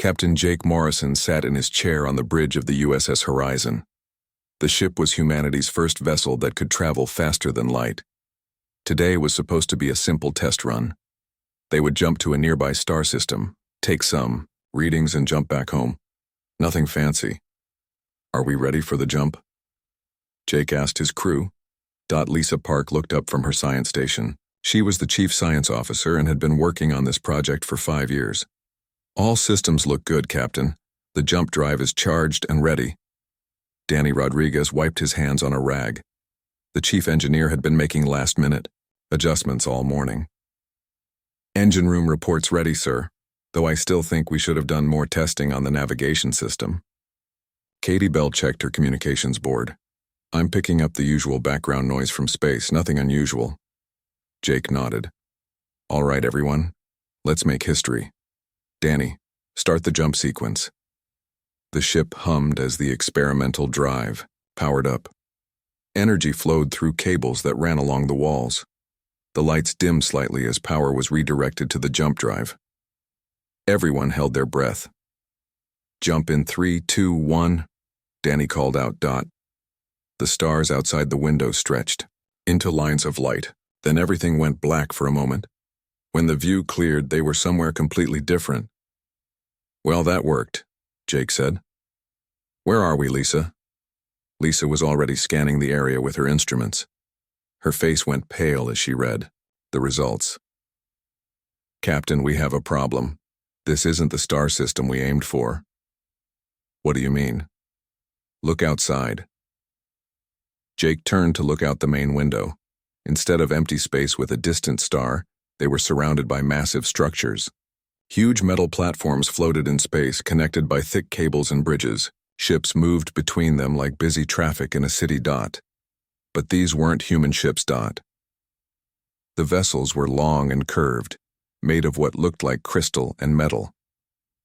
Captain Jake Morrison sat in his chair on the bridge of the USS Horizon. The ship was humanity's first vessel that could travel faster than light. Today was supposed to be a simple test run. They would jump to a nearby star system, take some readings and jump back home. Nothing fancy. "Are we ready for the jump?" Jake asked his crew. Lisa Park looked up from her science station. She was the chief science officer and had been working on this project for 5 years. "All systems look good, Captain. The jump drive is charged and ready." Danny Rodriguez wiped his hands on a rag. The chief engineer had been making last-minute adjustments all morning. "Engine room reports ready, sir, though I still think we should have done more testing on the navigation system." Katie Bell checked her communications board. "I'm picking up the usual background noise from space, nothing unusual." Jake nodded. "All right, everyone. Let's make history. Danny, start the jump sequence." The ship hummed as the experimental drive powered up. Energy flowed through cables that ran along the walls. The lights dimmed slightly as power was redirected to the jump drive. Everyone held their breath. "Jump in 3, 2, 1, Danny called out. The stars outside the window stretched into lines of light. Then everything went black for a moment. When the view cleared, they were somewhere completely different. "Well, that worked," Jake said. "Where are we, Lisa?" Lisa was already scanning the area with her instruments. Her face went pale as she read the results. "Captain, we have a problem. This isn't the star system we aimed for." "What do you mean?" "Look outside." Jake turned to look out the main window. Instead of empty space with a distant star, they were surrounded by massive structures. Huge metal platforms floated in space, connected by thick cables and bridges. Ships moved between them like busy traffic in a city. But these weren't human ships. The vessels were long and curved, made of what looked like crystal and metal.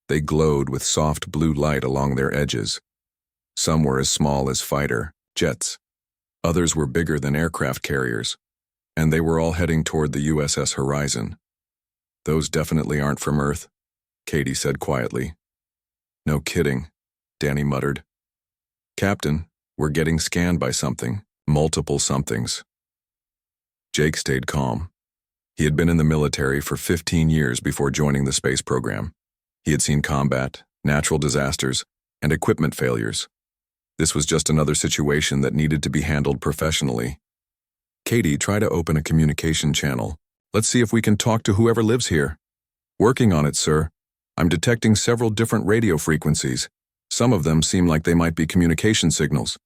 They glowed with soft blue light along their edges. Some were as small as fighter jets. Others were bigger than aircraft carriers, and they were all heading toward the USS Horizon. "Those definitely aren't from Earth," Katie said quietly. "No kidding," Danny muttered. "Captain, we're getting scanned by something, multiple somethings." Jake stayed calm. He had been in the military for 15 years before joining the space program. He had seen combat, natural disasters, and equipment failures. This was just another situation that needed to be handled professionally. "Katie, try to open a communication channel. Let's see if we can talk to whoever lives here." "Working on it, sir. I'm detecting several different radio frequencies. Some of them seem like they might be communication signals."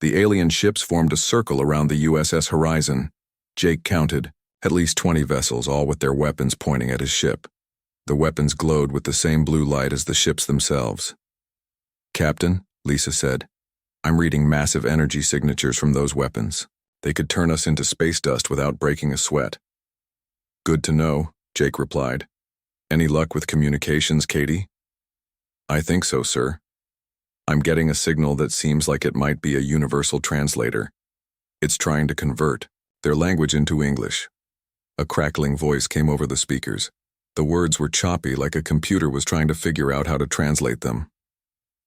The alien ships formed a circle around the USS Horizon. Jake counted, at least 20 vessels, all with their weapons pointing at his ship. The weapons glowed with the same blue light as the ships themselves. "Captain," Lisa said, "I'm reading massive energy signatures from those weapons. They could turn us into space dust without breaking a sweat." "Good to know," Jake replied. "Any luck with communications, Katie?" "I think so, sir. I'm getting a signal that seems like it might be a universal translator. It's trying to convert their language into English." A crackling voice came over the speakers. The words were choppy, like a computer was trying to figure out how to translate them.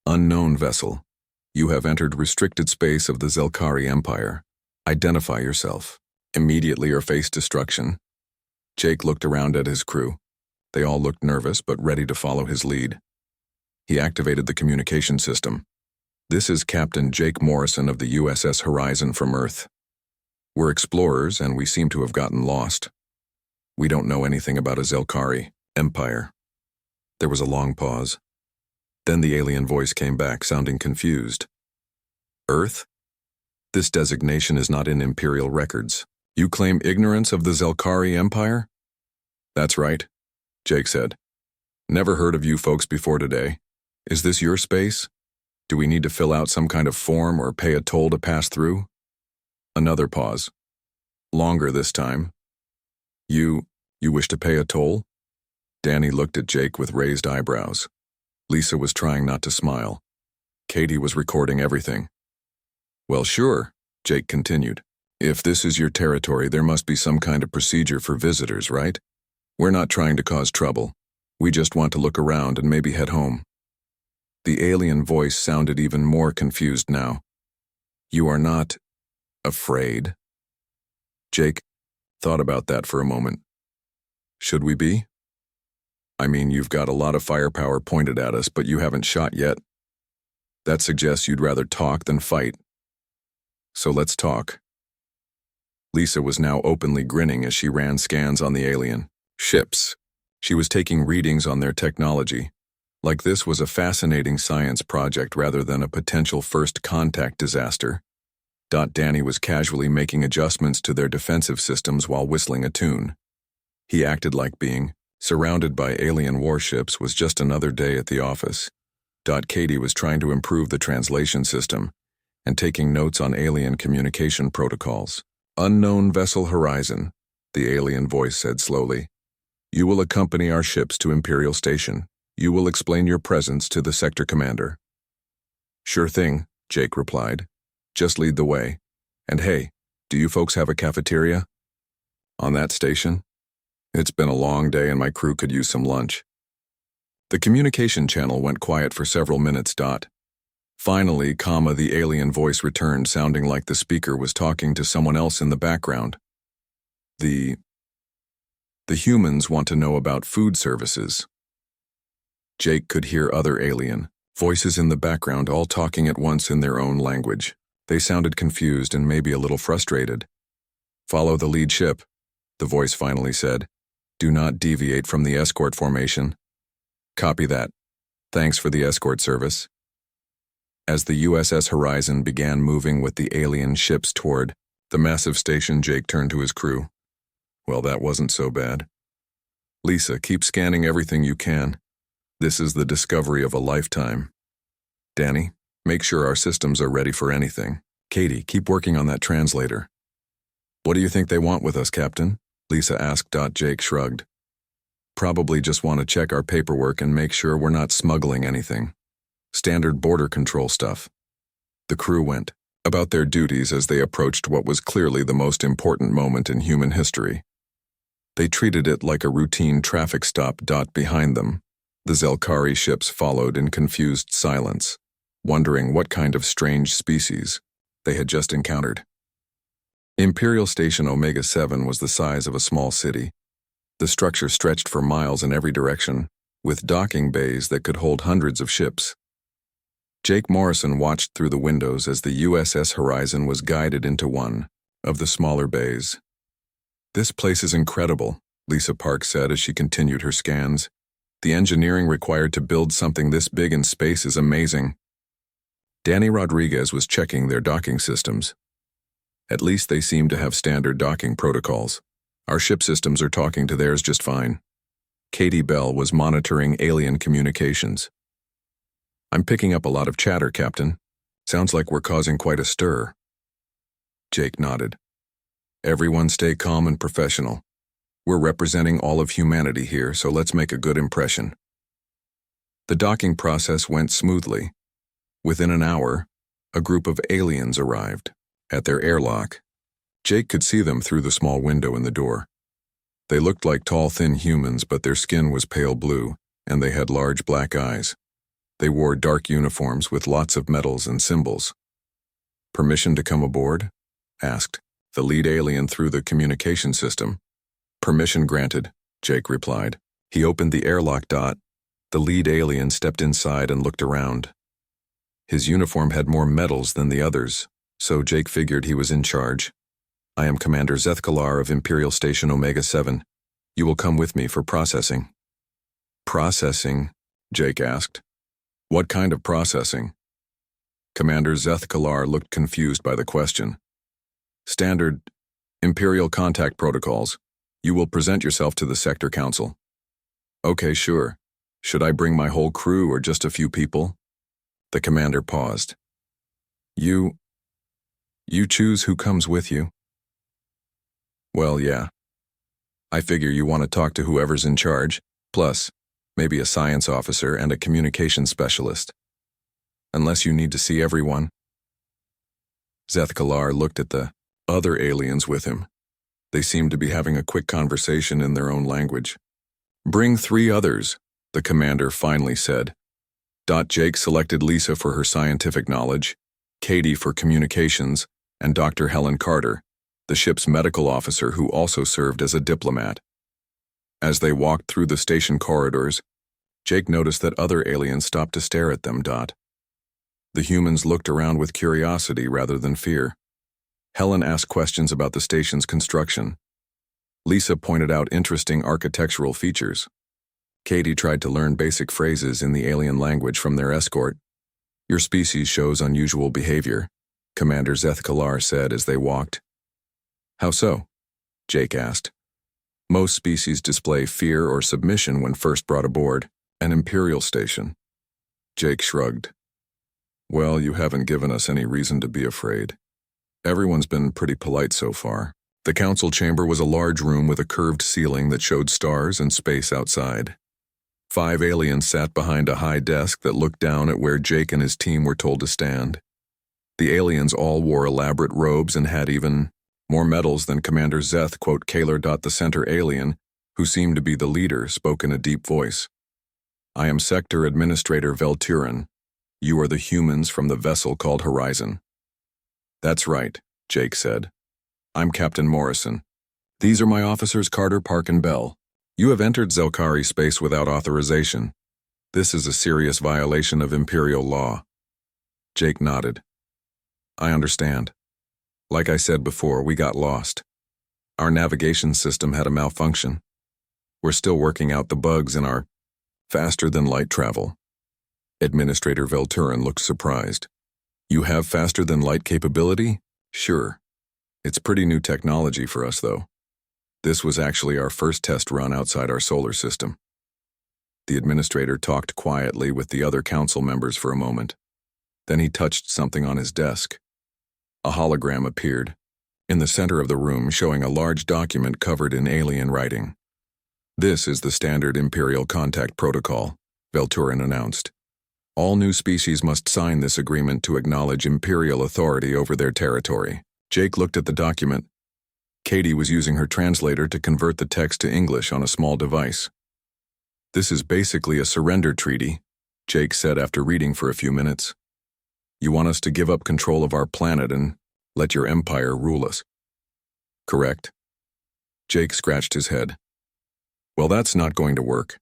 "Unknown vessel. You have entered restricted space of the Zelkari Empire. Identify yourself. Immediately or face destruction." Jake looked around at his crew. They all looked nervous but ready to follow his lead. He activated the communication system. "This is Captain Jake Morrison of the USS Horizon from Earth. We're explorers and we seem to have gotten lost. We don't know anything about a Zelkari Empire." There was a long pause. Then the alien voice came back, sounding confused. "Earth? This designation is not in Imperial records. You claim ignorance of the Zelkari Empire?" "That's right," Jake said. "Never heard of you folks before today. Is this your space? Do we need to fill out some kind of form or pay a toll to pass through?" Another pause. Longer this time. You wish to pay a toll?" Danny looked at Jake with raised eyebrows. Lisa was trying not to smile. Katie was recording everything. "Well, sure," Jake continued. "If this is your territory, there must be some kind of procedure for visitors, right? We're not trying to cause trouble. We just want to look around and maybe head home. The alien voice sounded even more confused now. You are not afraid? Jake thought about that for a moment. Should we be? I mean, you've got a lot of firepower pointed at us, but you haven't shot yet. That suggests you'd rather talk than fight. So let's talk. Lisa was now openly grinning as she ran scans on the alien ships. She was taking readings on their technology, like this was a fascinating science project rather than a potential first contact disaster. Danny was casually making adjustments to their defensive systems while whistling a tune. He acted like being surrounded by alien warships was just another day at the office. Katie was trying to improve the translation system and taking notes on alien communication protocols. Unknown vessel horizon, the alien voice said slowly. You will accompany our ships to Imperial Station. You will explain your presence to the sector commander. Sure thing, Jake replied. Just lead the way. And hey, do you folks have a cafeteria? On that station? It's been a long day and my crew could use some lunch. The communication channel went quiet for several minutes. Finally, the alien voice returned, sounding like the speaker was talking to someone else in the background. The humans want to know about food services. Jake could hear other alien voices in the background all talking at once in their own language. They sounded confused and maybe a little frustrated. Follow the lead ship, the voice finally said. Do not deviate from the escort formation. Copy that. Thanks for the escort service. As the USS Horizon began moving with the alien ships toward the massive station, Jake turned to his crew. Well, that wasn't so bad. Lisa, keep scanning everything you can. This is the discovery of a lifetime. Danny, make sure our systems are ready for anything. Katie, keep working on that translator. What do you think they want with us, Captain? Lisa asked. Jake shrugged. Probably just want to check our paperwork and make sure we're not smuggling anything. Standard border control stuff. The crew went about their duties as they approached what was clearly the most important moment in human history. They treated it like a routine traffic stop. Behind them, the Zelkari ships followed in confused silence, wondering what kind of strange species they had just encountered. Imperial Station Omega-7 was the size of a small city. The structure stretched for miles in every direction, with docking bays that could hold hundreds of ships. Jake Morrison watched through the windows as the USS Horizon was guided into one of the smaller bays. This place is incredible, Lisa Park said as she continued her scans. The engineering required to build something this big in space is amazing. Danny Rodriguez was checking their docking systems. At least they seem to have standard docking protocols. Our ship systems are talking to theirs just fine. Katie Bell was monitoring alien communications. I'm picking up a lot of chatter, Captain. Sounds like we're causing quite a stir. Jake nodded. Everyone stay calm and professional. We're representing all of humanity here, so let's make a good impression. The docking process went smoothly. Within an hour, a group of aliens arrived. At their airlock, Jake could see them through the small window in the door. They looked like tall, thin humans, but their skin was pale blue, and they had large black eyes. They wore dark uniforms with lots of medals and symbols. Permission to come aboard? Asked the lead alien through the communication system. Permission granted, Jake replied. He opened the airlock. The lead alien stepped inside and looked around. His uniform had more medals than the others, so Jake figured he was in charge. I am Commander Zethkalar of Imperial Station Omega-7. You will come with me for processing. Processing? Jake asked. What kind of processing? Commander Zethkalar looked confused by the question. Standard Imperial contact protocols. You will present yourself to the Sector Council. Okay, sure. Should I bring my whole crew or just a few people? The commander paused. You choose who comes with you? Well, yeah. I figure you want to talk to whoever's in charge, plus maybe a science officer and a communication specialist. Unless you need to see everyone. Zethkalar looked at the other aliens with him. They seemed to be having a quick conversation in their own language. Bring 3 others, the commander finally said. Jake selected Lisa for her scientific knowledge, Katie for communications, and Dr. Helen Carter, the ship's medical officer who also served as a diplomat. As they walked through the station corridors, Jake noticed that other aliens stopped to stare at them. The humans looked around with curiosity rather than fear. Helen asked questions about the station's construction. Lisa pointed out interesting architectural features. Katie tried to learn basic phrases in the alien language from their escort. "Your species shows unusual behavior," Commander Zeth Kalar said as they walked. "How so?" Jake asked. "Most species display fear or submission when first brought aboard an Imperial station." Jake shrugged. "Well, you haven't given us any reason to be afraid. Everyone's been pretty polite so far." The council chamber was a large room with a curved ceiling that showed stars and space outside. 5 aliens sat behind a high desk that looked down at where Jake and his team were told to stand. The aliens all wore elaborate robes and had even more medals than Commander Zeth. Kalar. The center alien, who seemed to be the leader, spoke in a deep voice. "I am Sector Administrator Velturin. You are the humans from the vessel called Horizon." "That's right," Jake said. "I'm Captain Morrison. These are my officers Carter, Park, and Bell. You have entered Zelkari space without authorization. This is a serious violation of Imperial law." Jake nodded. "I understand. Like I said before, we got lost. Our navigation system had a malfunction. We're still working out the bugs in our faster-than-light travel." Administrator Velturin looked surprised. "You have faster-than-light capability?" "Sure. It's pretty new technology for us, though. This was actually our first test run outside our solar system." The administrator talked quietly with the other council members for a moment. Then he touched something on his desk. A hologram appeared in the center of the room, showing a large document covered in alien writing. "This is the standard Imperial contact protocol," Velturin announced. "All new species must sign this agreement to acknowledge Imperial authority over their territory." Jake looked at the document. Katie was using her translator to convert the text to English on a small device. "This is basically a surrender treaty," Jake said after reading for a few minutes. "You want us to give up control of our planet and let your empire rule us." "Correct?" Jake scratched his head. "Well, that's not going to work.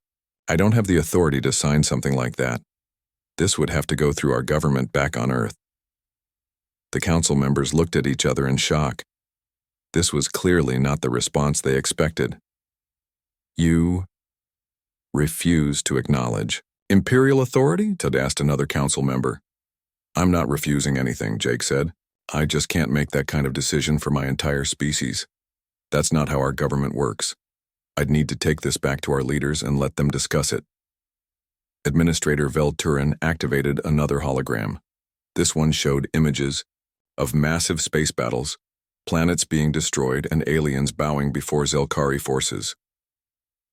I don't have the authority to sign something like that. This would have to go through our government back on Earth." The council members looked at each other in shock. This was clearly not the response they expected. "You refuse to acknowledge Imperial authority?" Ted asked another council member. "I'm not refusing anything," Jake said. "I just can't make that kind of decision for my entire species. That's not how our government works. I'd need to take this back to our leaders and let them discuss it." Administrator Velturin activated another hologram. This one showed images of massive space battles, planets being destroyed, and aliens bowing before Zelkari forces.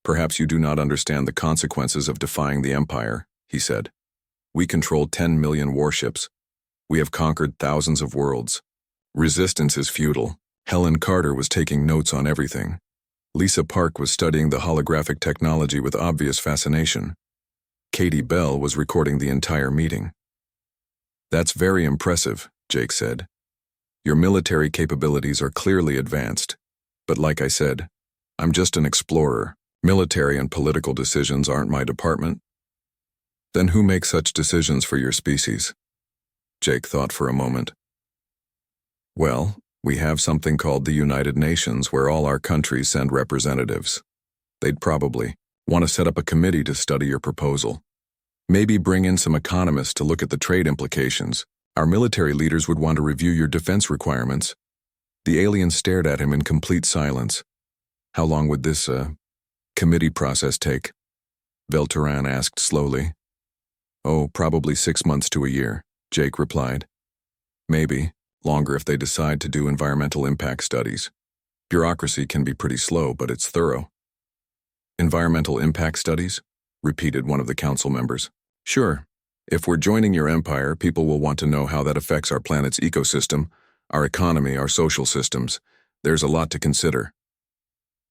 "Perhaps you do not understand the consequences of defying the Empire," he said. "We control 10 million warships. We have conquered thousands of worlds. Resistance is futile." Helen Carter was taking notes on everything. Lisa Park was studying the holographic technology with obvious fascination. Katie Bell was recording the entire meeting. "That's very impressive," Jake said. "Your military capabilities are clearly advanced, but like I said, I'm just an explorer. Military and political decisions aren't my department." "Then who makes such decisions for your species?" Jake thought for a moment. "Well, we have something called the United Nations where all our countries send representatives. They'd probably want to set up a committee to study your proposal. Maybe bring in some economists to look at the trade implications. Our military leaders would want to review your defense requirements." The alien stared at him in complete silence. "How long would this, committee process take?" Velturin asked slowly. "Oh, probably 6 months to a year," Jake replied. "Maybe longer if they decide to do environmental impact studies. Bureaucracy can be pretty slow, but it's thorough." "Environmental impact studies?" repeated one of the council members. "Sure. If we're joining your empire, people will want to know how that affects our planet's ecosystem, our economy, our social systems. There's a lot to consider."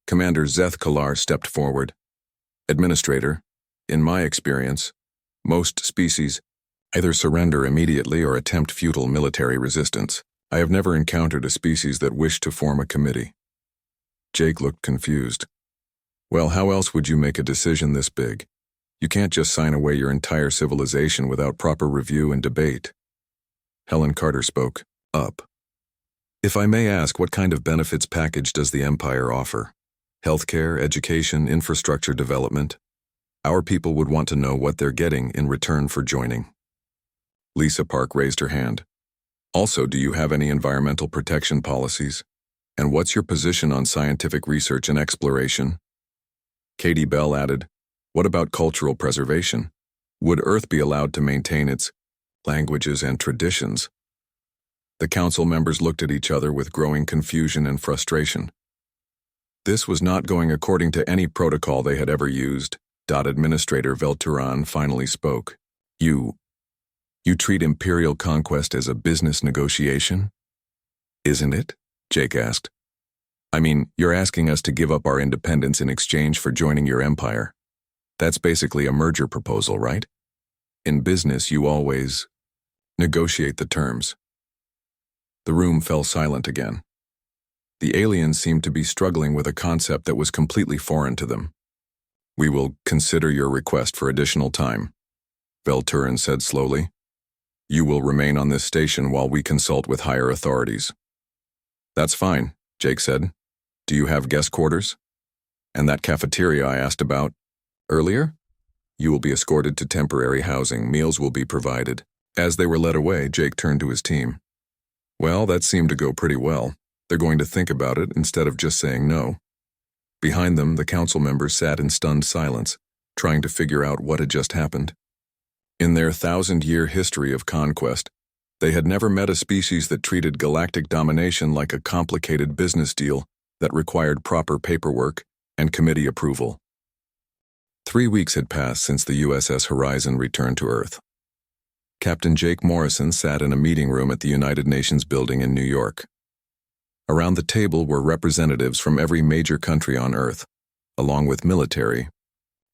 Commander Zeth Kalar stepped forward. "Administrator, In my experience, most species either surrender immediately or attempt futile military resistance. I have never encountered a species that wished to form a committee. Jake looked confused. Well, how else would you make a decision this big? You can't just sign away your entire civilization without proper review and debate. Helen Carter spoke up. If I may ask, what kind of benefits package does the Empire offer? Healthcare, education, infrastructure development? Our people would want to know what they're getting in return for joining. Lisa Park raised her hand. Also, do you have any environmental protection policies? And what's your position on scientific research and exploration? Katie Bell added, what about cultural preservation? Would Earth be allowed to maintain its languages and traditions? The council members looked at each other with growing confusion and frustration. This was not going according to any protocol they had ever used. Administrator Velturan finally spoke. You treat imperial conquest as a business negotiation? Isn't it? Jake asked. I mean, you're asking us to give up our independence in exchange for joining your empire. That's basically a merger proposal, right? In business, you always negotiate the terms. The room fell silent again. The aliens seemed to be struggling with a concept that was completely foreign to them. We will consider your request for additional time, Velturan said slowly. You will remain on this station while we consult with higher authorities. That's fine, Jake said. Do you have guest quarters? And that cafeteria I asked about earlier? You will be escorted to temporary housing. Meals will be provided. As they were led away, Jake turned to his team. Well, that seemed to go pretty well. They're going to think about it instead of just saying no. Behind them, the council members sat in stunned silence, trying to figure out what had just happened. In their 1,000-year history of conquest, they had never met a species that treated galactic domination like a complicated business deal that required proper paperwork and committee approval. 3 weeks had passed since the USS Horizon returned to Earth. Captain Jake Morrison sat in a meeting room at the United Nations building in New York. Around the table were representatives from every major country on Earth, along with military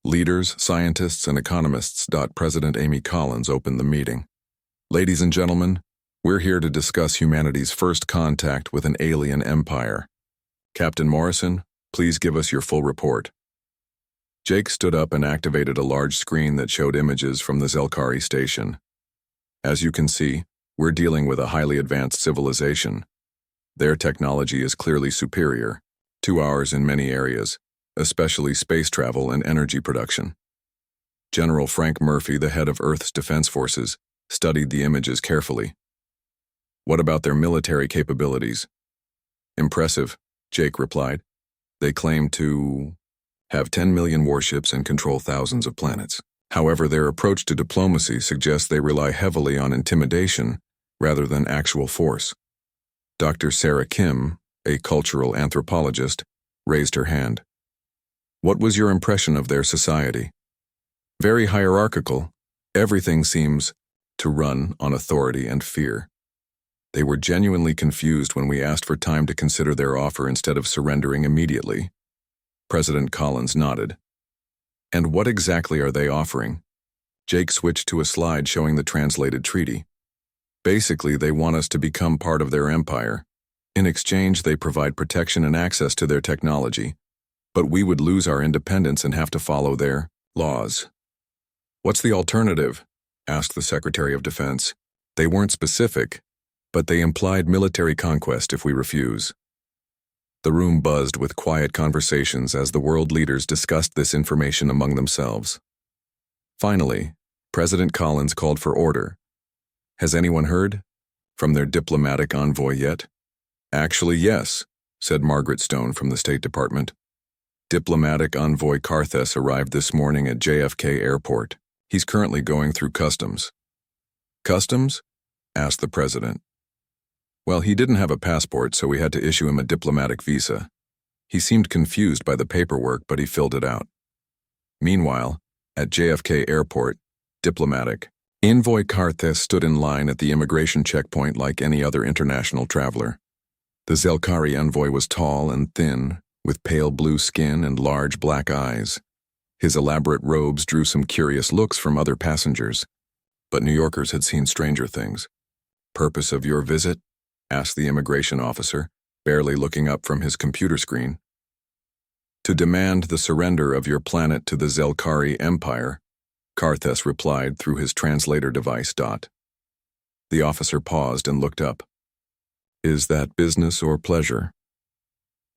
leaders, scientists, and economists. President Amy Collins opened the meeting. Ladies and gentlemen, we're here to discuss humanity's first contact with an alien empire. Captain Morrison, please give us your full report. Jake stood up and activated a large screen that showed images from the Zelkari station. As you can see, we're dealing with a highly advanced civilization. Their technology is clearly superior to ours in many areas, especially space travel and energy production. General Frank Murphy, the head of Earth's Defense Forces, studied the images carefully. What about their military capabilities? Impressive, Jake replied. They claim to have 10 million warships and control thousands of planets. However, their approach to diplomacy suggests they rely heavily on intimidation rather than actual force. Dr. Sarah Kim, a cultural anthropologist, raised her hand. What was your impression of their society? Very hierarchical. Everything seems to run on authority and fear. They were genuinely confused when we asked for time to consider their offer instead of surrendering immediately. President Collins nodded. And what exactly are they offering? Jake switched to a slide showing the translated treaty. Basically, they want us to become part of their empire. In exchange, they provide protection and access to their technology, but we would lose our independence and have to follow their laws. What's the alternative? Asked the Secretary of Defense. They weren't specific, but they implied military conquest if we refuse. The room buzzed with quiet conversations as the world leaders discussed this information among themselves. Finally, President Collins called for order. Has anyone heard from their diplomatic envoy yet? Actually, yes, said Margaret Stone from the State Department. Diplomatic envoy Karthus arrived this morning at JFK Airport. He's currently going through customs. Customs? Asked the president. Well, he didn't have a passport, so we had to issue him a diplomatic visa. He seemed confused by the paperwork, but he filled it out. Meanwhile, at JFK Airport, diplomatic envoy Karthus stood in line at the immigration checkpoint like any other international traveler. The Zelkari envoy was tall and thin, with pale blue skin and large black eyes. His elaborate robes drew some curious looks from other passengers, but New Yorkers had seen stranger things. "Purpose of your visit?" asked the immigration officer, barely looking up from his computer screen. "To demand the surrender of your planet to the Zelkari Empire," Karthus replied through his translator device. The officer paused and looked up. "Is that business or pleasure?"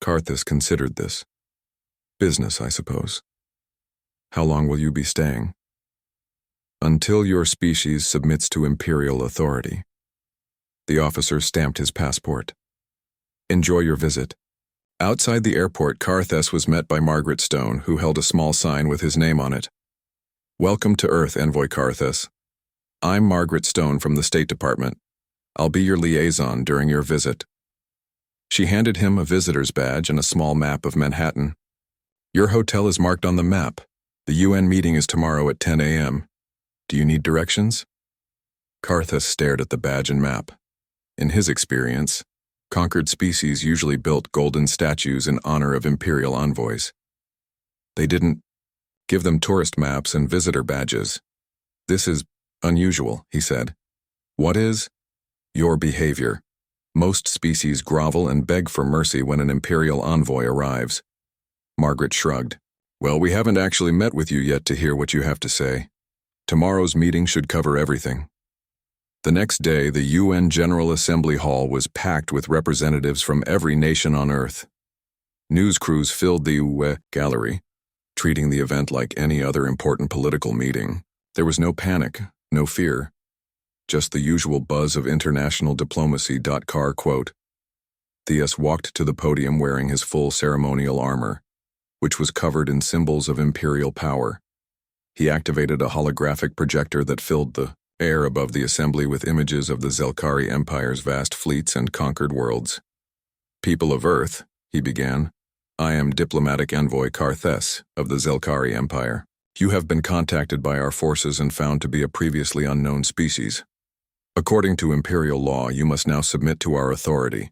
Karthus considered this. "Business, I suppose." "How long will you be staying?" "Until your species submits to imperial authority." The officer stamped his passport. "Enjoy your visit." Outside the airport, Karthus was met by Margaret Stone, who held a small sign with his name on it. "Welcome to Earth, Envoy Karthus. I'm Margaret Stone from the State Department. I'll be your liaison during your visit." She handed him a visitor's badge and a small map of Manhattan. "Your hotel is marked on the map. The UN meeting is tomorrow at 10 a.m. Do you need directions?" Karthus stared at the badge and map. In his experience, conquered species usually built golden statues in honor of imperial envoys. They didn't give them tourist maps and visitor badges. "This is unusual," he said. "What is?" "Your behavior. Most species grovel and beg for mercy when an imperial envoy arrives." Margaret shrugged. "Well, we haven't actually met with you yet to hear what you have to say. Tomorrow's meeting should cover everything." The next day, the UN General Assembly Hall was packed with representatives from every nation on Earth. News crews filled the gallery, treating the event like any other important political meeting. There was no panic, no fear, just the usual buzz of international diplomacy. Carr quote. Theus walked to the podium wearing his full ceremonial armor, which was covered in symbols of imperial power. He activated a holographic projector that filled the air above the assembly with images of the Zelkari Empire's vast fleets and conquered worlds. "People of Earth," he began, "I am diplomatic envoy Karthus of the Zelkari Empire. You have been contacted by our forces and found to be a previously unknown species. According to imperial law, you must now submit to our authority."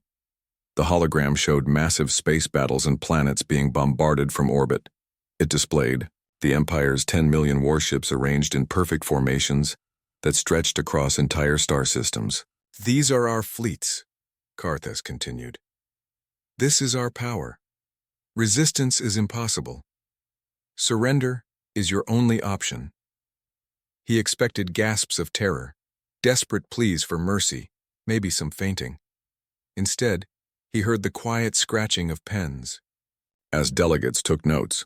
The hologram showed massive space battles and planets being bombarded from orbit. It displayed the Empire's 10 million warships arranged in perfect formations that stretched across entire star systems. "These are our fleets," Karthus continued. "This is our power. Resistance is impossible. Surrender is your only option." He expected gasps of terror, desperate pleas for mercy, maybe some fainting. Instead, he heard the quiet scratching of pens. As delegates took notes,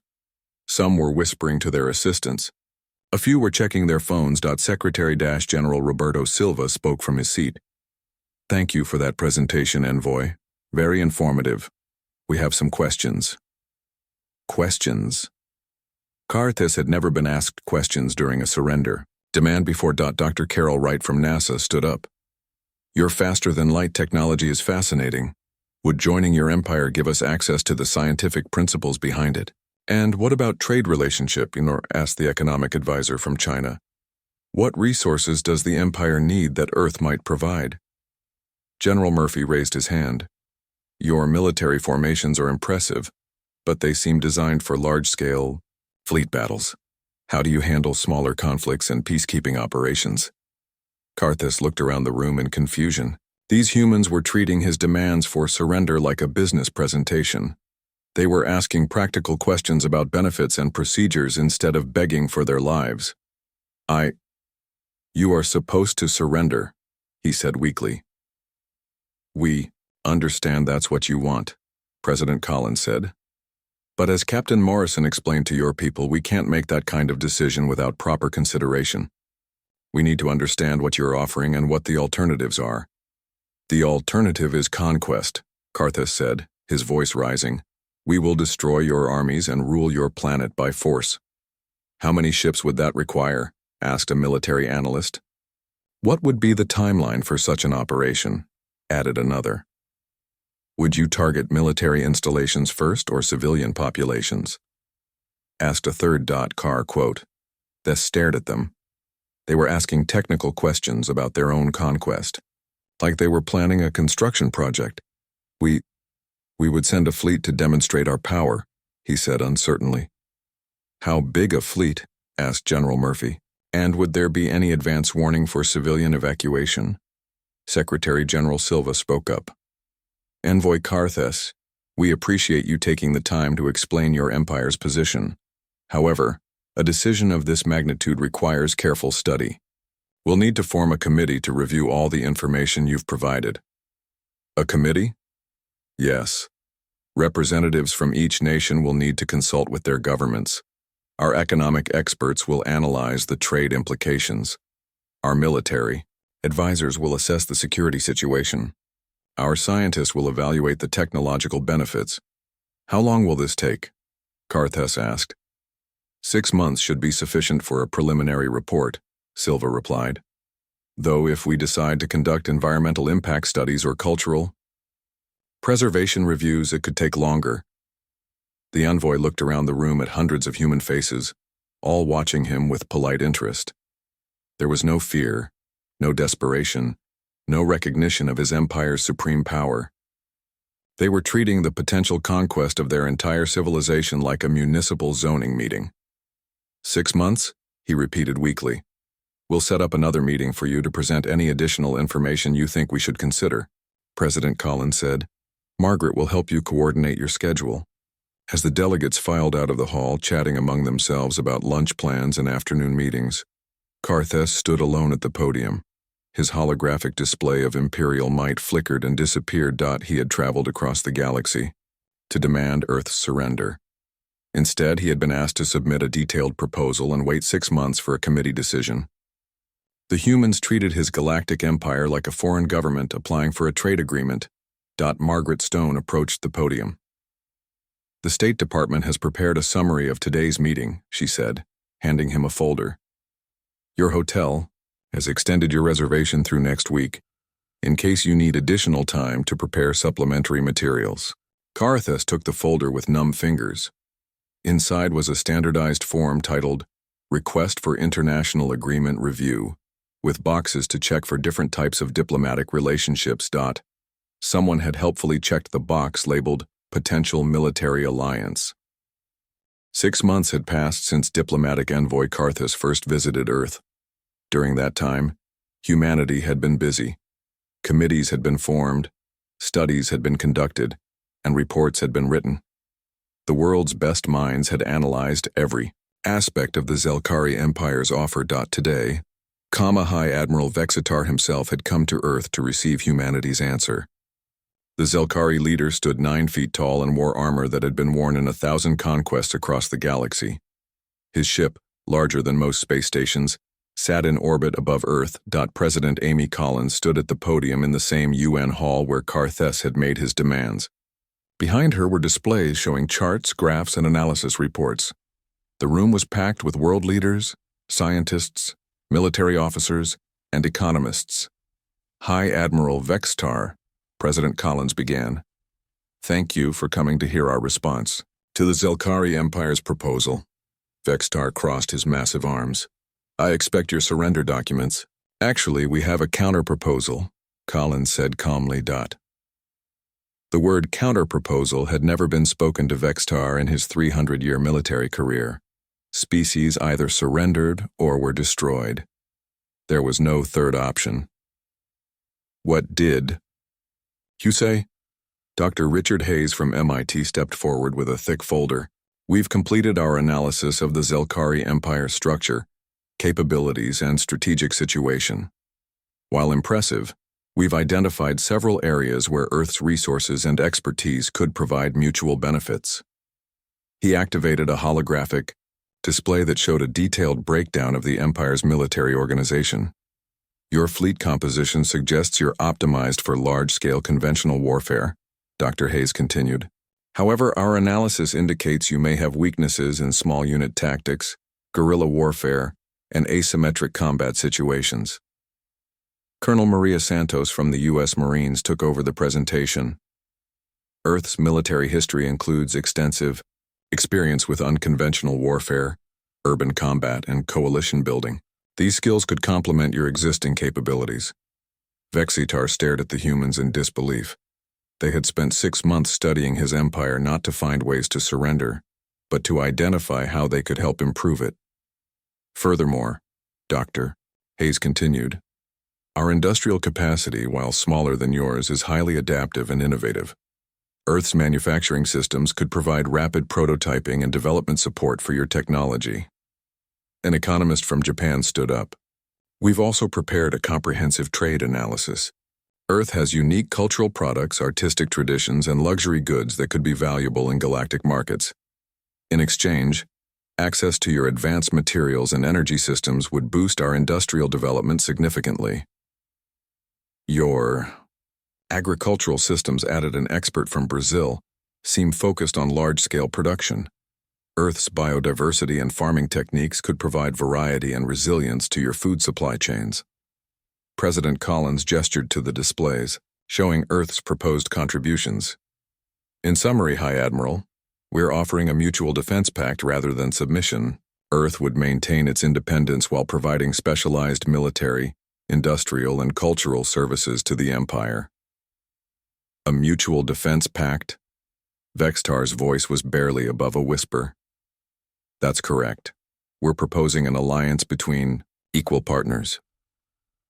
some were whispering to their assistants. A few were checking their phones. Secretary-General Roberto Silva spoke from his seat. "Thank you for that presentation, Envoy. Very informative. We have some questions." Questions? Karthus had never been asked questions during a surrender. Demand before. Dr. Carol Wright from NASA stood up. "Your faster-than-light technology is fascinating. Would joining your empire give us access to the scientific principles behind it? And what about trade relationship?" asked the economic advisor from China. "What resources does the empire need that Earth might provide?" General Murphy raised his hand. "Your military formations are impressive, but they seem designed for large-scale fleet battles. How do you handle smaller conflicts and peacekeeping operations?" Karthus looked around the room in confusion. These humans were treating his demands for surrender like a business presentation. They were asking practical questions about benefits and procedures instead of begging for their lives. "You are supposed to surrender," he said weakly. "We understand that's what you want," President Collins said. "But as Captain Morrison explained to your people, we can't make that kind of decision without proper consideration. We need to understand what you're offering and what the alternatives are." "The alternative is conquest," Karthus said, his voice rising. "We will destroy your armies and rule your planet by force." "How many ships would that require?" asked a military analyst. "What would be the timeline for such an operation?" added another. "Would you target military installations first or civilian populations?" asked a third. Carr quote. Thess stared at them. They were asking technical questions about their own conquest, like they were planning a construction project. We would send a fleet to demonstrate our power," he said uncertainly. How big a fleet? Asked General Murphy. And would there be any advance warning for civilian evacuation? Secretary General Silva spoke up. Envoy Karthus, we appreciate you taking the time to explain your empire's position. However, a decision of this magnitude requires careful study. We'll need to form a committee to review all the information you've provided. A committee? Yes. Representatives from each nation will need to consult with their governments. Our economic experts will analyze the trade implications. Our military advisors will assess the security situation. Our scientists will evaluate the technological benefits. How long will this take? Karthus asked. 6 months should be sufficient for a preliminary report, Silva replied. Though if we decide to conduct environmental impact studies or cultural preservation reviews, it could take longer. The envoy looked around the room at hundreds of human faces, all watching him with polite interest. There was no fear, no desperation, no recognition of his empire's supreme power. They were treating the potential conquest of their entire civilization like a municipal zoning meeting. 6 months? He repeated weakly. We'll set up another meeting for you to present any additional information you think we should consider, President Collins said. Margaret will help you coordinate your schedule. As the delegates filed out of the hall, chatting among themselves about lunch plans and afternoon meetings, Karthus stood alone at the podium. His holographic display of imperial might flickered and disappeared. He had traveled across the galaxy to demand Earth's surrender. Instead, he had been asked to submit a detailed proposal and wait 6 months for a committee decision. The humans treated his galactic empire like a foreign government applying for a trade agreement. Margaret Stone approached the podium. The State Department has prepared a summary of today's meeting, she said, handing him a folder. Your hotel has extended your reservation through next week, in case you need additional time to prepare supplementary materials. Karthus took the folder with numb fingers. Inside was a standardized form titled Request for International Agreement Review, with boxes to check for different types of diplomatic relationships. Someone had helpfully checked the box labeled Potential Military Alliance. 6 months had passed since diplomatic envoy Karthus first visited Earth. During that time, humanity had been busy. Committees had been formed, studies had been conducted, and reports had been written. The world's best minds had analyzed every aspect of the Zelkari Empire's offer. Today, High Admiral Vexitar himself had come to Earth to receive humanity's answer. The Zelkari leader stood 9 feet tall and wore armor that had been worn in 1,000 conquests across the galaxy. His ship, larger than most space stations, sat in orbit above Earth. President Amy Collins stood at the podium in the same UN hall where Karthus had made his demands. Behind her were displays showing charts, graphs, and analysis reports. The room was packed with world leaders, scientists, military officers, and economists. High Admiral Vexitar, President Collins began. Thank you for coming to hear our response to the Zelkari Empire's proposal. Vexitar crossed his massive arms. I expect your surrender documents. Actually, we have a counter-proposal, Collins said calmly. The word counter-proposal had never been spoken to Vexitar in his 300-year military career. Species either surrendered or were destroyed. There was no third option. What did you say? Dr. Richard Hayes from MIT stepped forward with a thick folder. We've completed our analysis of the Zelkari Empire structure, capabilities, and strategic situation. While impressive, we've identified several areas where Earth's resources and expertise could provide mutual benefits. He activated a holographic display that showed a detailed breakdown of the Empire's military organization. Your fleet composition suggests you're optimized for large-scale conventional warfare, Dr. Hayes continued. However, our analysis indicates you may have weaknesses in small unit tactics, guerrilla warfare, and asymmetric combat situations. Colonel Maria Santos from the U.S. Marines took over the presentation. Earth's military history includes extensive experience with unconventional warfare, urban combat, and coalition building. These skills could complement your existing capabilities. Vexitar stared at the humans in disbelief. They had spent 6 months studying his empire not to find ways to surrender, but to identify how they could help improve it. Furthermore, Dr. Hayes continued, our industrial capacity, while smaller than yours, is highly adaptive and innovative. Earth's manufacturing systems could provide rapid prototyping and development support for your technology. An economist from Japan stood up. We've also prepared a comprehensive trade analysis. Earth has unique cultural products, artistic traditions, and luxury goods that could be valuable in galactic markets. In exchange, access to your advanced materials and energy systems would boost our industrial development significantly. Your agricultural systems, added an expert from Brazil, seem focused on large-scale production. Earth's biodiversity and farming techniques could provide variety and resilience to your food supply chains. President Collins gestured to the displays, showing Earth's proposed contributions. In summary, High Admiral, we're offering a mutual defense pact rather than submission. Earth would maintain its independence while providing specialized military, industrial, and cultural services to the Empire. A mutual defense pact? Vextar's voice was barely above a whisper. That's correct. We're proposing an alliance between equal partners.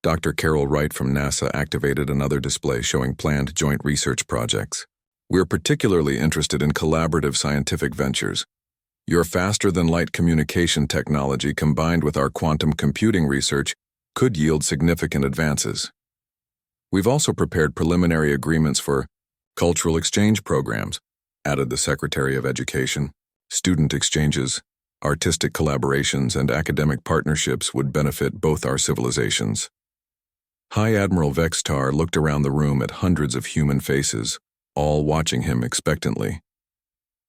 Dr. Carol Wright from NASA activated another display showing planned joint research projects. We're particularly interested in collaborative scientific ventures. Your faster-than-light communication technology combined with our quantum computing research could yield significant advances. We've also prepared preliminary agreements for cultural exchange programs, added the Secretary of Education. Student exchanges, artistic collaborations, and academic partnerships would benefit both our civilizations. High Admiral Vextar looked around the room at hundreds of human faces, all watching him expectantly.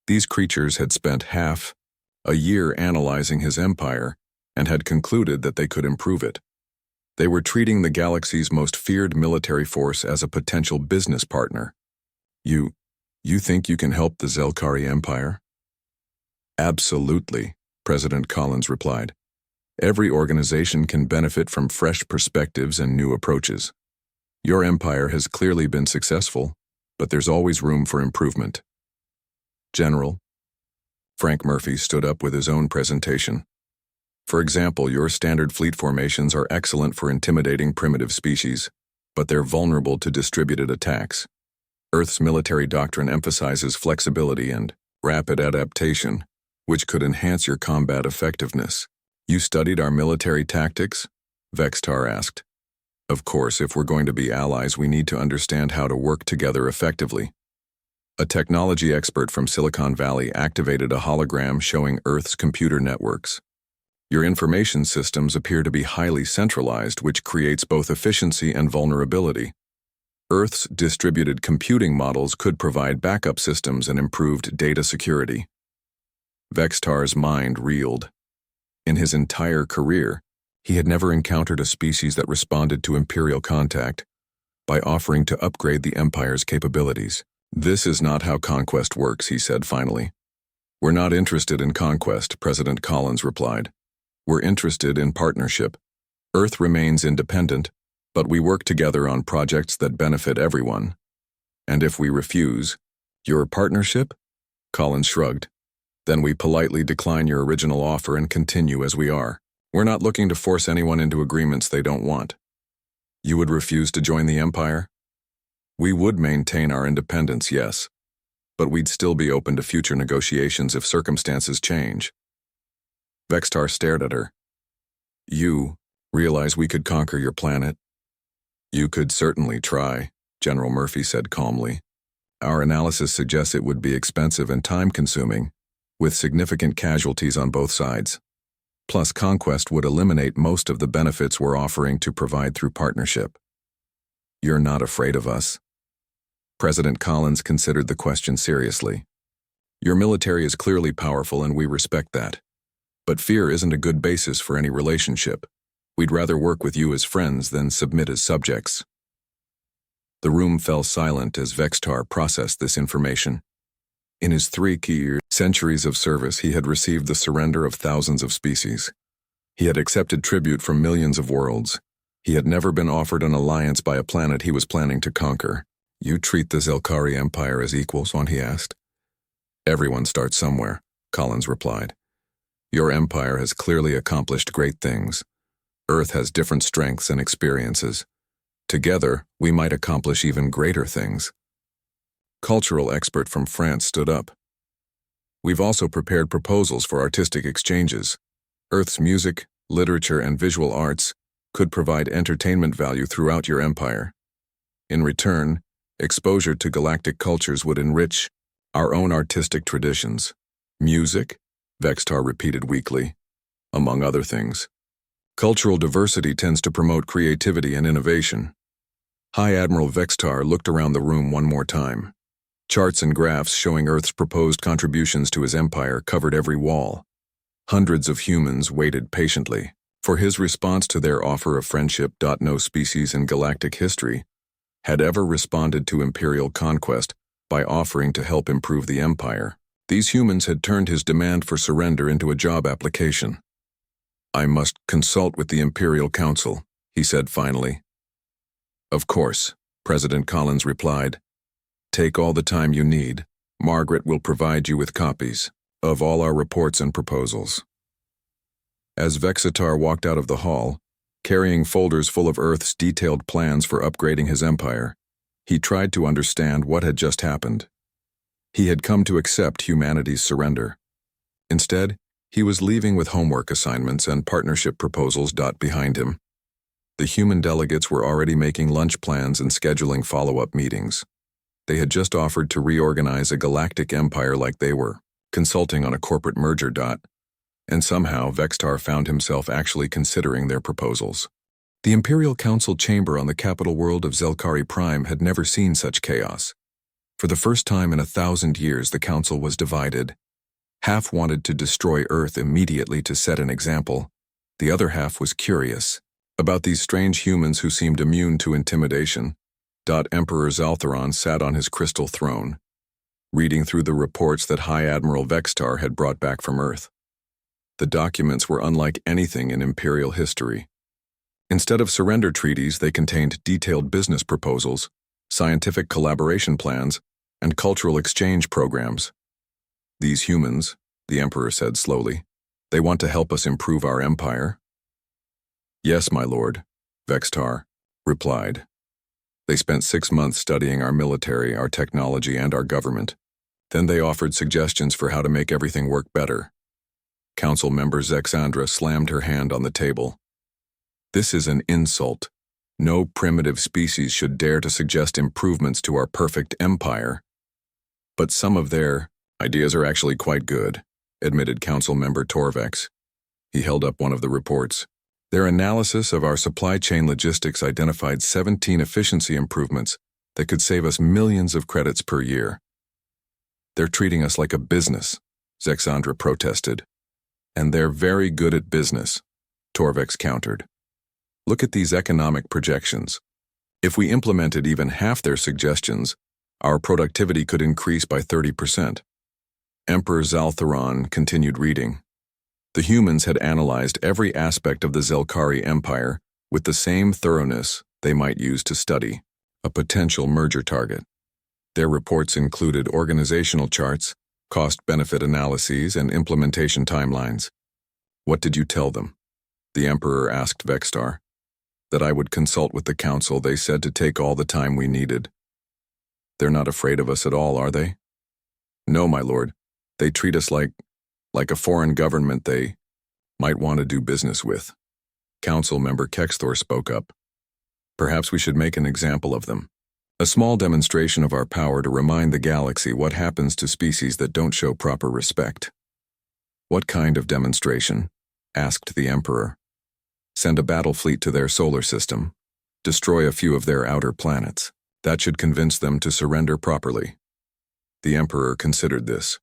These creatures had spent half a year analyzing his empire and had concluded that they could improve it. They were treating the galaxy's most feared military force as a potential business partner. You think you can help the Zelkari Empire? Absolutely, President Collins replied. Every organization can benefit from fresh perspectives and new approaches. Your empire has clearly been successful, but there's always room for improvement. General, Frank Murphy stood up with his own presentation. For example, your standard fleet formations are excellent for intimidating primitive species, but they're vulnerable to distributed attacks. Earth's military doctrine emphasizes flexibility and rapid adaptation, which could enhance your combat effectiveness. You studied our military tactics? Vextar asked. Of course, if we're going to be allies, we need to understand how to work together effectively. A technology expert from Silicon Valley activated a hologram showing Earth's computer networks. Your information systems appear to be highly centralized, which creates both efficiency and vulnerability. Earth's distributed computing models could provide backup systems and improved data security. Vextar's mind reeled. In his entire career, he had never encountered a species that responded to Imperial contact by offering to upgrade the Empire's capabilities. This is not how conquest works, he said finally. We're not interested in conquest, President Collins replied. We're interested in partnership. Earth remains independent, but we work together on projects that benefit everyone. And if we refuse, your partnership? Collins shrugged. Then we politely decline your original offer and continue as we are. We're not looking to force anyone into agreements they don't want. You would refuse to join the Empire? We would maintain our independence, yes, but we'd still be open to future negotiations if circumstances change. Vextar stared at her. You realize we could conquer your planet? You could certainly try, General Murphy said calmly. Our analysis suggests it would be expensive and time-consuming, with significant casualties on both sides. Plus, conquest would eliminate most of the benefits we're offering to provide through partnership. You're not afraid of us? President Collins considered the question seriously. Your military is clearly powerful and we respect that. But fear isn't a good basis for any relationship. We'd rather work with you as friends than submit as subjects. The room fell silent as Vextar processed this information. In his 3 centuries of service, he had received the surrender of thousands of species. He had accepted tribute from millions of worlds. He had never been offered an alliance by a planet he was planning to conquer. You treat the Zelkari Empire as equals, he asked. Everyone starts somewhere. Collins replied. Your empire has clearly accomplished great things. Earth has different strengths and experiences. Together, we might accomplish even greater things. Cultural expert from France stood up. We've also prepared proposals for artistic exchanges. Earth's music, literature, and visual arts could provide entertainment value throughout your empire. In return, exposure to galactic cultures would enrich our own artistic traditions. Music? Vextar repeated weakly. Among other things. Cultural diversity tends to promote creativity and innovation. High Admiral Vextar looked around the room one more time. Charts and graphs showing Earth's proposed contributions to his empire covered every wall. Hundreds of humans waited patiently for his response to their offer of friendship. No species in galactic history had ever responded to imperial conquest by offering to help improve the empire. These humans had turned his demand for surrender into a job application. I must consult with the Imperial Council, he said finally. Of course, President Collins replied. Take all the time you need. Margaret will provide you with copies of all our reports and proposals. As Vexitar walked out of the hall, carrying folders full of Earth's detailed plans for upgrading his empire, he tried to understand what had just happened. He had come to accept humanity's surrender. Instead, he was leaving with homework assignments and partnership proposals behind him. The human delegates were already making lunch plans and scheduling follow-up meetings. They had just offered to reorganize a galactic empire like they were, consulting on a corporate merger. And somehow Vextar found himself actually considering their proposals. The Imperial Council chamber on the capital world of Zelkari Prime had never seen such chaos. For the first time in 1,000 years, the council was divided. Half wanted to destroy Earth immediately to set an example. The other half was curious about these strange humans who seemed immune to intimidation. Emperor Zaltharon sat on his crystal throne, reading through the reports that High Admiral Vextar had brought back from Earth. The documents were unlike anything in Imperial history. Instead of surrender treaties, they contained detailed business proposals, scientific collaboration plans, and cultural exchange programs. These humans, the Emperor said slowly, they want to help us improve our empire? Yes, my lord, Vextar replied. They spent 6 months studying our military, our technology, and our government. Then they offered suggestions for how to make everything work better. Council member Zexandra slammed her hand on the table. This is an insult. No primitive species should dare to suggest improvements to our perfect empire. But some of their ideas are actually quite good, admitted Council member Torvex. He held up one of the reports. Their analysis of our supply chain logistics identified 17 efficiency improvements that could save us millions of credits per year. They're treating us like a business, Zexandra protested. And they're very good at business, Torvex countered. Look at these economic projections. If we implemented even half their suggestions, our productivity could increase by 30%. Emperor Zaltharon continued reading. The humans had analyzed every aspect of the Zelkari Empire with the same thoroughness they might use to study a potential merger target. Their reports included organizational charts, cost-benefit analyses, and implementation timelines. What did you tell them? The Emperor asked Vextar. That I would consult with the council. They said to take all the time we needed. They're not afraid of us at all, are they? No, my lord. They treat us like a foreign government they might want to do business with. Council member Kexthor spoke up. Perhaps we should make an example of them. A small demonstration of our power to remind the galaxy what happens to species that don't show proper respect. What kind of demonstration? Asked the Emperor. Send a battle fleet to their solar system. Destroy a few of their outer planets. That should convince them to surrender properly. The Emperor considered this.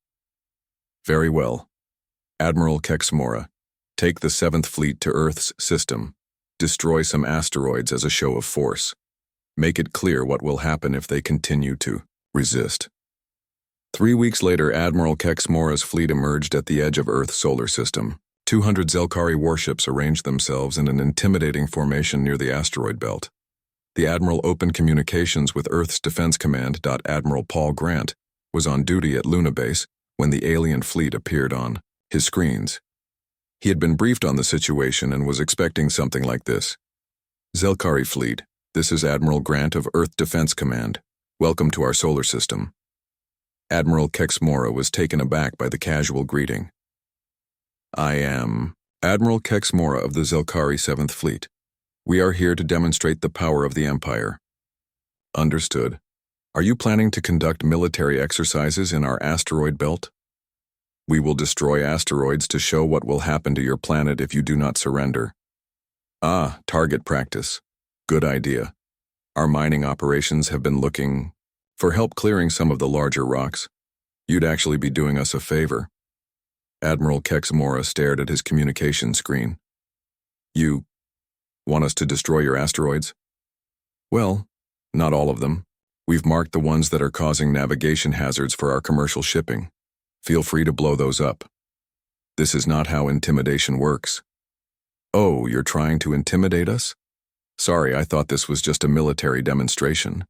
Very well. Admiral Kexmora, take the 7th Fleet to Earth's system. Destroy some asteroids as a show of force. Make it clear what will happen if they continue to resist. 3 weeks later, Admiral Kexmora's fleet emerged at the edge of Earth's solar system. 200 Zelkari warships arranged themselves in an intimidating formation near the asteroid belt. The Admiral opened communications with Earth's Defense Command. Admiral Paul Grant was on duty at Luna Base, when the alien fleet appeared on his screens. He had been briefed on the situation and was expecting something like this. Zelkari Fleet, this is Admiral Grant of Earth Defense Command. Welcome to our solar system. Admiral Kexmora was taken aback by the casual greeting. I am Admiral Kexmora of the Zelkari 7th Fleet. We are here to demonstrate the power of the Empire. Understood. Are you planning to conduct military exercises in our asteroid belt? We will destroy asteroids to show what will happen to your planet if you do not surrender. Ah, target practice. Good idea. Our mining operations have been looking for help clearing some of the larger rocks. You'd actually be doing us a favor. Admiral Kexmora stared at his communication screen. You want us to destroy your asteroids? Well, not all of them. We've marked the ones that are causing navigation hazards for our commercial shipping. Feel free to blow those up. This is not how intimidation works. Oh, you're trying to intimidate us? Sorry, I thought this was just a military demonstration.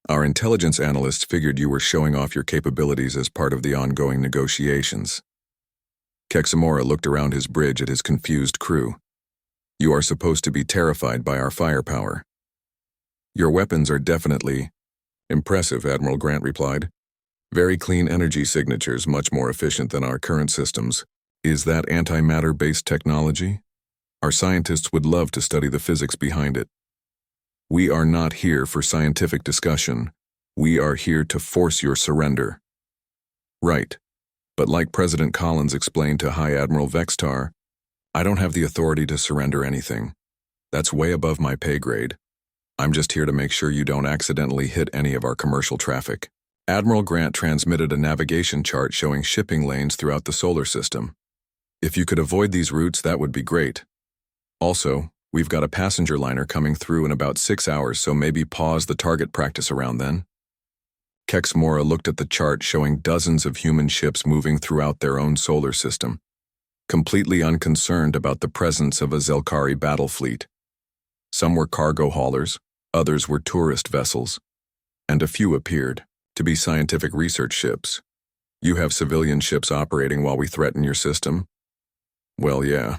Our intelligence analysts figured you were showing off your capabilities as part of the ongoing negotiations. Kexamora looked around his bridge at his confused crew. You are supposed to be terrified by our firepower. Your weapons are definitely impressive, Admiral Grant replied. Very clean energy signatures, much more efficient than our current systems. Is that antimatter-based technology? Our scientists would love to study the physics behind it. We are not here for scientific discussion. We are here to force your surrender. Right. But like President Collins explained to High Admiral Vextar, I don't have the authority to surrender anything. That's way above my pay grade. I'm just here to make sure you don't accidentally hit any of our commercial traffic. Admiral Grant transmitted a navigation chart showing shipping lanes throughout the solar system. If you could avoid these routes, that would be great. Also, we've got a passenger liner coming through in about 6 hours, so maybe pause the target practice around then. Kexmora looked at the chart showing dozens of human ships moving throughout their own solar system, completely unconcerned about the presence of a Zelkari battle fleet. Some were cargo haulers, others were tourist vessels, and a few appeared to be scientific research ships. You have civilian ships operating while we threaten your system? Well, yeah.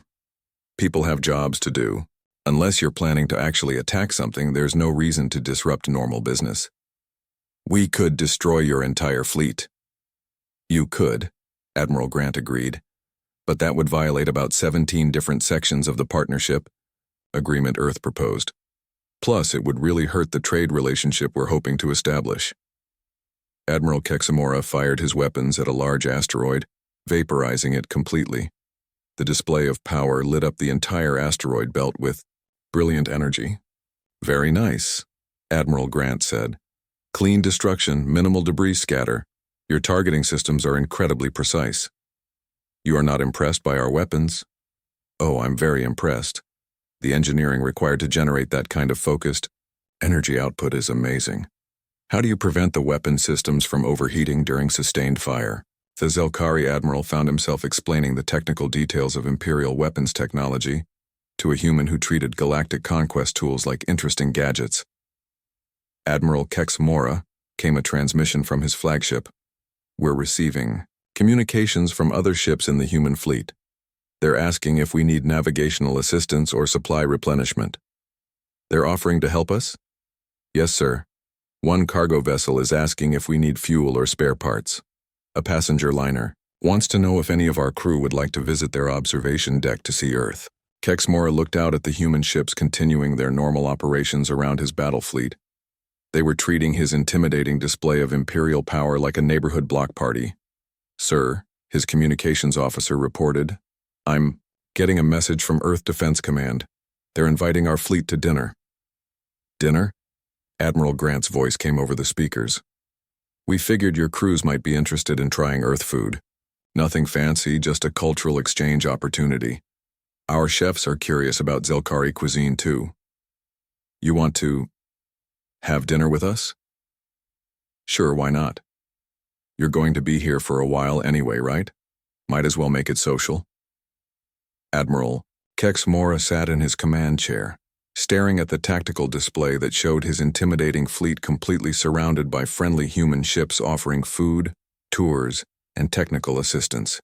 People have jobs to do. Unless you're planning to actually attack something, there's no reason to disrupt normal business. We could destroy your entire fleet. You could, Admiral Grant agreed, but that would violate about 17 different sections of the partnership agreement Earth proposed. Plus, it would really hurt the trade relationship we're hoping to establish. Admiral Kexamora fired his weapons at a large asteroid, vaporizing it completely. The display of power lit up the entire asteroid belt with brilliant energy. Very nice, Admiral Grant said. Clean destruction, minimal debris scatter. Your targeting systems are incredibly precise. You are not impressed by our weapons? Oh, I'm very impressed. The engineering required to generate that kind of focused energy output is amazing. How do you prevent the weapon systems from overheating during sustained fire? The Zelkari Admiral found himself explaining the technical details of Imperial weapons technology to a human who treated galactic conquest tools like interesting gadgets. Admiral Kexmora came a transmission from his flagship. We're receiving communications from other ships in the human fleet. They're asking if we need navigational assistance or supply replenishment. They're offering to help us? Yes, sir. One cargo vessel is asking if we need fuel or spare parts. A passenger liner wants to know if any of our crew would like to visit their observation deck to see Earth. Kexmora looked out at the human ships continuing their normal operations around his battle fleet. They were treating his intimidating display of Imperial power like a neighborhood block party. Sir, his communications officer reported, I'm getting a message from Earth Defense Command. They're inviting our fleet to dinner. Dinner? Admiral Grant's voice came over the speakers. We figured your crews might be interested in trying Earth food. Nothing fancy, just a cultural exchange opportunity. Our chefs are curious about Zelkari cuisine too. You want to have dinner with us? Sure, why not? You're going to be here for a while anyway, right? Might as well make it social. Admiral Kexmora sat in his command chair, staring at the tactical display that showed his intimidating fleet completely surrounded by friendly human ships offering food, tours, and technical assistance.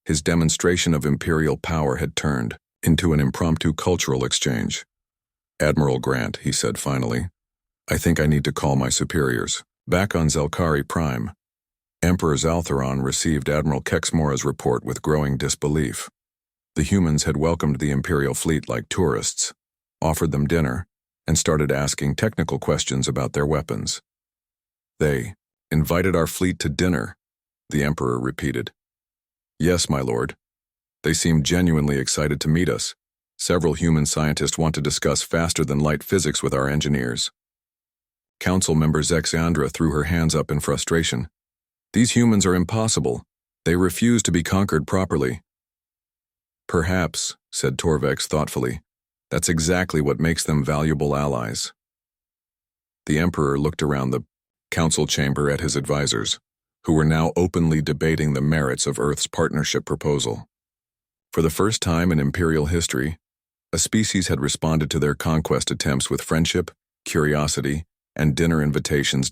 His demonstration of imperial power had turned into an impromptu cultural exchange. "Admiral Grant," he said finally, "I think I need to call my superiors." Back on Zelkari Prime, Emperor Zaltharon received Admiral Kexmora's report with growing disbelief. The humans had welcomed the Imperial fleet like tourists, offered them dinner, and started asking technical questions about their weapons. "They invited our fleet to dinner," the Emperor repeated. "Yes, my lord. They seemed genuinely excited to meet us. Several human scientists want to discuss faster-than-light physics with our engineers." Council member Zexandra threw her hands up in frustration. "These humans are impossible. They refuse to be conquered properly." "Perhaps," said Torvex thoughtfully, "that's exactly what makes them valuable allies." The Emperor looked around the council chamber at his advisors, who were now openly debating the merits of Earth's partnership proposal. For the first time in Imperial history, a species had responded to their conquest attempts with friendship, curiosity, and dinner invitations.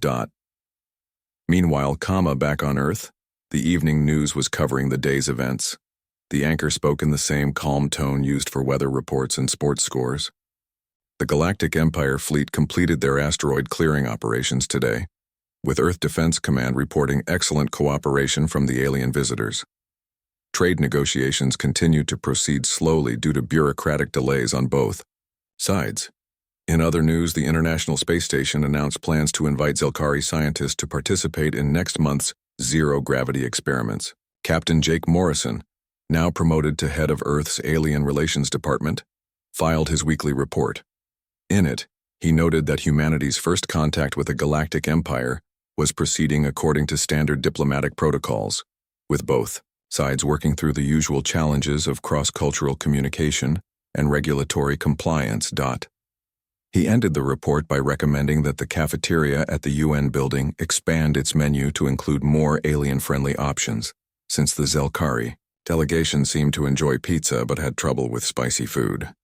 Meanwhile, back on Earth, the evening news was covering the day's events. The anchor spoke in the same calm tone used for weather reports and sports scores. The Galactic Empire fleet completed their asteroid clearing operations today, with Earth Defense Command reporting excellent cooperation from the alien visitors. Trade negotiations continued to proceed slowly due to bureaucratic delays on both sides. In other news, the International Space Station announced plans to invite Zelkari scientists to participate in next month's zero-gravity experiments. Captain Jake Morrison, now promoted to head of Earth's Alien Relations Department, filed his weekly report. In it, he noted that humanity's first contact with the Galactic Empire was proceeding according to standard diplomatic protocols, with both sides working through the usual challenges of cross-cultural communication and regulatory compliance. He ended the report by recommending that the cafeteria at the UN building expand its menu to include more alien-friendly options, since the Zelkari delegation seemed to enjoy pizza but had trouble with spicy food.